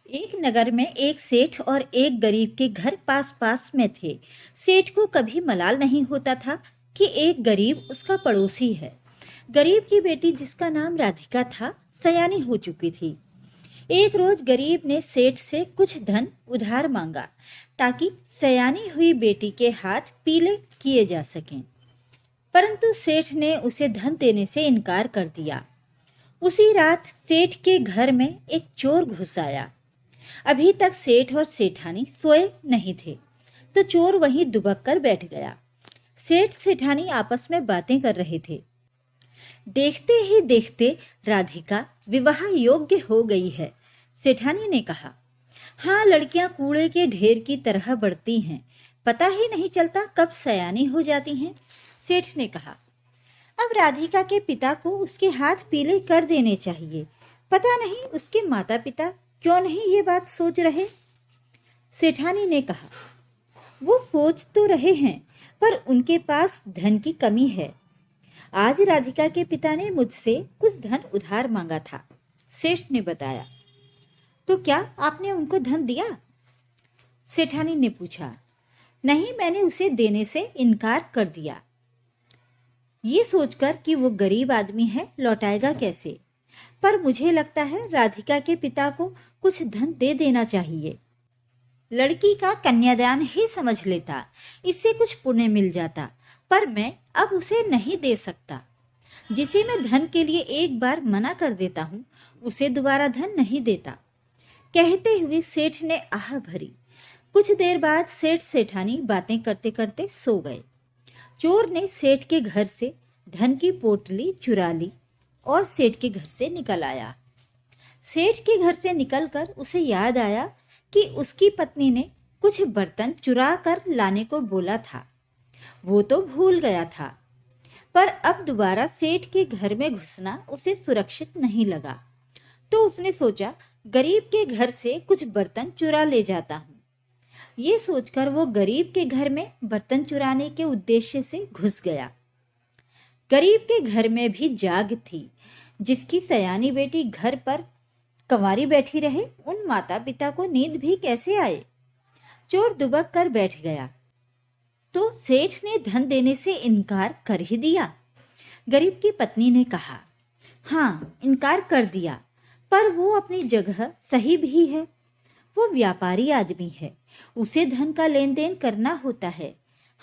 एक नगर में एक सेठ और एक गरीब के घर पास पास में थे। सेठ को कभी मलाल नहीं होता था कि एक गरीब उसका पड़ोसी है। गरीब की बेटी जिसका नाम राधिका था, सयानी हो चुकी थी। एक रोज गरीब ने सेठ से कुछ धन उधार मांगा ताकि सयानी हुई बेटी के हाथ पीले किए जा सकें। परंतु सेठ ने उसे धन देने से इनकार कर दिया। उसी रात सेठ के घर में एक चोर घुस आया। अभी तक सेठ और सेठानी सोए नहीं थे, तो चोर वहीं दुबक कर बैठ गया। सेठ सेठानी आपस में बातें कर रहे थे। देखते ही देखते राधिका विवाह योग्य हो गई है। सेठानी ने कहा, हाँ, लड़कियां कूड़े के ढेर की तरह बढ़ती हैं, पता ही नहीं चलता कब सयानी हो जाती हैं। सेठ ने कहा, अब राधिका के पिता को उसके हाथ पीले कर देने चाहिए। पता नहीं उसके माता पिता क्यों नहीं ये बात सोच रहे। सेठानी ने कहा, वो सोच तो रहे हैं, पर उनके पास धन की कमी है। आज राधिका के पिता ने मुझसे कुछ धन उधार मांगा था। सेठ ने बताया। तो क्या आपने उनको धन दिया? सेठानी ने पूछा। नहीं, मैंने उसे देने से इनकार कर दिया, ये सोचकर कि वो गरीब आदमी है, लौटाएगा कैसे। पर मुझे लगता है राधिका के पिता को कुछ धन दे देना चाहिए। लड़की का कन्यादान ही समझ लेता, इससे कुछ पुण्य मिल जाता। पर मैं अब उसे नहीं दे सकता। जिसे मैं धन के लिए एक बार मना कर देता हूँ, उसे दोबारा धन नहीं देता। कहते हुए सेठ ने आह भरी। कुछ देर बाद सेठ सेठानी बातें करते करते सो गए। चोर ने सेठ के घर से धन की पोटली चुरा ली और सेठ के घर से निकल आया। सेठ के घर से निकलकर उसे याद आया कि उसकी पत्नी ने कुछ बर्तन चुरा कर लाने को बोला था। वो तो भूल गया था, पर अब दोबारा सेठ के घर में घुसना उसे सुरक्षित नहीं लगा। तो उसने सोचा, गरीब के घर से कुछ बर्तन चुरा ले जाता हूँ। ये सोचकर वो गरीब के घर में बर्तन चुराने के उद्देश्य से घुस गया। गरीब के घर में भी जाग थी। जिसकी सयानी बेटी घर पर कंवारी बैठी रहे, उन माता पिता को नींद भी कैसे आए। चोर दुबक कर बैठ गया तो सेठ ने धन देने से इनकार कर ही दिया। गरीब की पत्नी ने कहा, हाँ, इनकार कर दिया, पर वो अपनी जगह सही भी है। वो व्यापारी आदमी है, उसे धन का लेन देन करना होता है।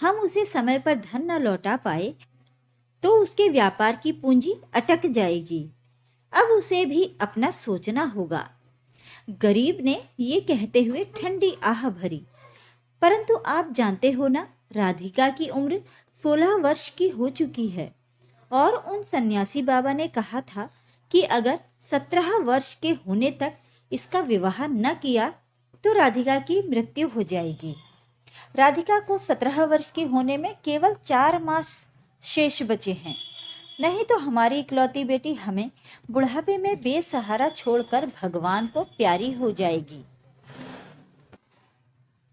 हम उसे समय पर धन न लौटा पाए तो उसके व्यापार की पूंजी अटक जाएगी। अब उसे भी अपना सोचना होगा। गरीब ने ये कहते हुए ठंडी आह भरी। परंतु आप जानते हो ना, राधिका की उम्र 16 वर्ष की हो चुकी है और उन सन्यासी बाबा ने कहा था कि अगर 17 वर्ष के होने तक इसका विवाह न किया तो राधिका की मृत्यु हो जाएगी। राधिका को 17 वर्ष के होने में केवल 4 मास शेष बचे हैं। नहीं तो हमारी इकलौती बेटी हमें बुढ़ापे में बेसहारा छोड़कर भगवान को प्यारी हो जाएगी।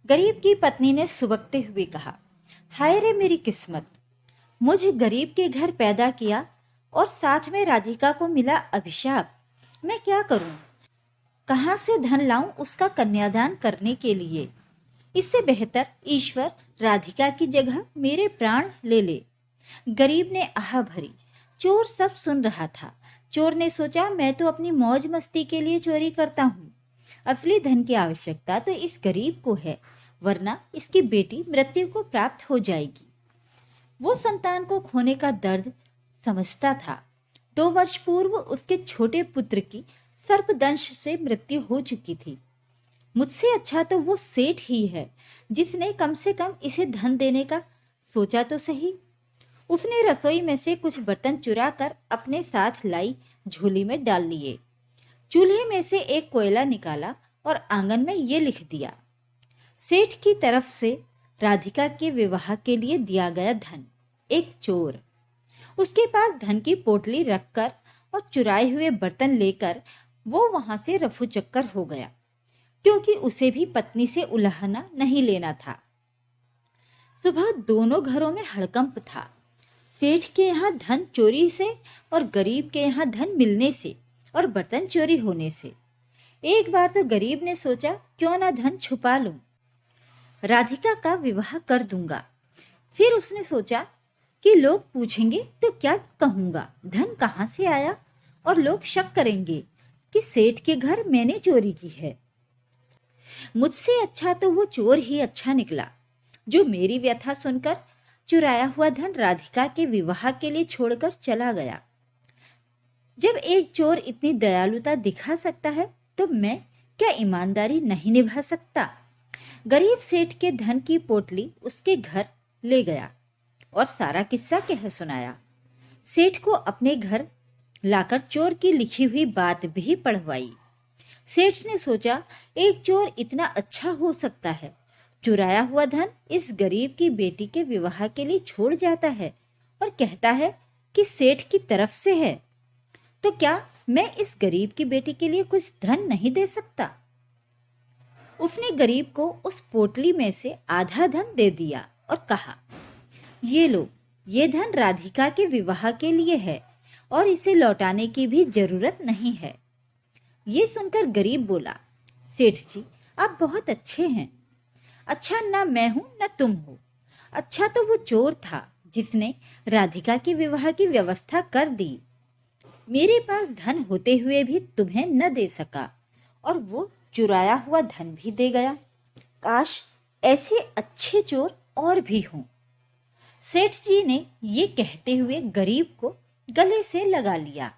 गरीब की पत्नी ने सुबकते हुए कहा, हाय रे मेरी किस्मत, मुझ गरीब के घर पैदा किया और साथ में राधिका को मिला अभिशाप। मैं क्या करूं? कहां से धन लाऊं उसका कन्यादान करने के लिए? इससे बेहतर ईश्वर राधिका की जगह मेरे प्राण ले ले। गरीब ने आह भरी। चोर सब सुन रहा था। चोर ने सोचा, मैं तो अपनी मौज मस्ती के लिए चोरी करता हूँ। असली धन की आवश्यकता तो इस गरीब को है, वरना इसकी बेटी मृत्यु को प्राप्त हो जाएगी। वो संतान को खोने का दर्द समझता था। 2 वर्ष पूर्व उसके छोटे पुत्र की सर्पदंश से मृत्यु हो चुकी थी। मुझसे अच्छा तो वो सेठ ही है, जिसने कम से कम इसे धन देने का सोचा तो सही। उसने रसोई में से कुछ बर्तन चुरा कर अपने साथ लाई झोली में डाल लिए। चूल्हे में से एक कोयला निकाला और आंगन में ये लिख दिया, सेठ की तरफ से राधिका के विवाह के लिए दिया गया धन। एक चोर। उसके पास धन की पोटली रखकर और चुराए हुए बर्तन लेकर वो वहां से रफू चक्कर हो गया, क्योंकि उसे भी पत्नी से उलहना नहीं लेना था। सुबह दोनों घरों में हड़कंप था। सेठ के यहाँ धन चोरी से और गरीब के यहाँ धन मिलने से और बर्तन चोरी होने से। एक बार तो गरीब ने सोचा, क्यों ना धन छुपा लूं, राधिका का विवाह कर दूंगा। फिर उसने सोचा कि लोग पूछेंगे तो क्या कहूंगा, धन कहाँ से आया, और लोग शक करेंगे कि सेठ के घर मैंने चोरी की है। मुझसे अच्छा तो वो चोर ही अच्छा निकला, जो मेरी व्यथा सुनकर चुराया हुआ धन राधिका के विवाह के लिए छोड़कर चला गया। जब एक चोर इतनी दयालुता दिखा सकता है, तो मैं क्या ईमानदारी नहीं निभा सकता। गरीब सेठ के धन की पोटली उसके घर ले गया और सारा किस्सा कह सुनाया। सेठ को अपने घर लाकर चोर की लिखी हुई बात भी पढ़वाई। सेठ ने सोचा, एक चोर इतना अच्छा हो सकता है, चुराया हुआ धन इस गरीब की बेटी के विवाह के लिए छोड़ जाता है और कहता है कि सेठ की तरफ से है, तो क्या मैं इस गरीब की बेटी के लिए कुछ धन नहीं दे सकता। उसने गरीब को उस पोटली में से आधा धन दे दिया और कहा, ये लो, ये धन राधिका के विवाह के लिए है और इसे लौटाने की भी जरूरत नहीं है। ये सुनकर गरीब बोला, सेठ जी, आप बहुत अच्छे हैं। अच्छा ना मैं हूं ना तुम हो, अच्छा तो वो चोर था जिसने राधिका के विवाह की व्यवस्था कर दी। मेरे पास धन होते हुए भी तुम्हें न दे सका और वो चुराया हुआ धन भी दे गया। काश ऐसे अच्छे चोर और भी हों। सेठ जी ने ये कहते हुए गरीब को गले से लगा लिया।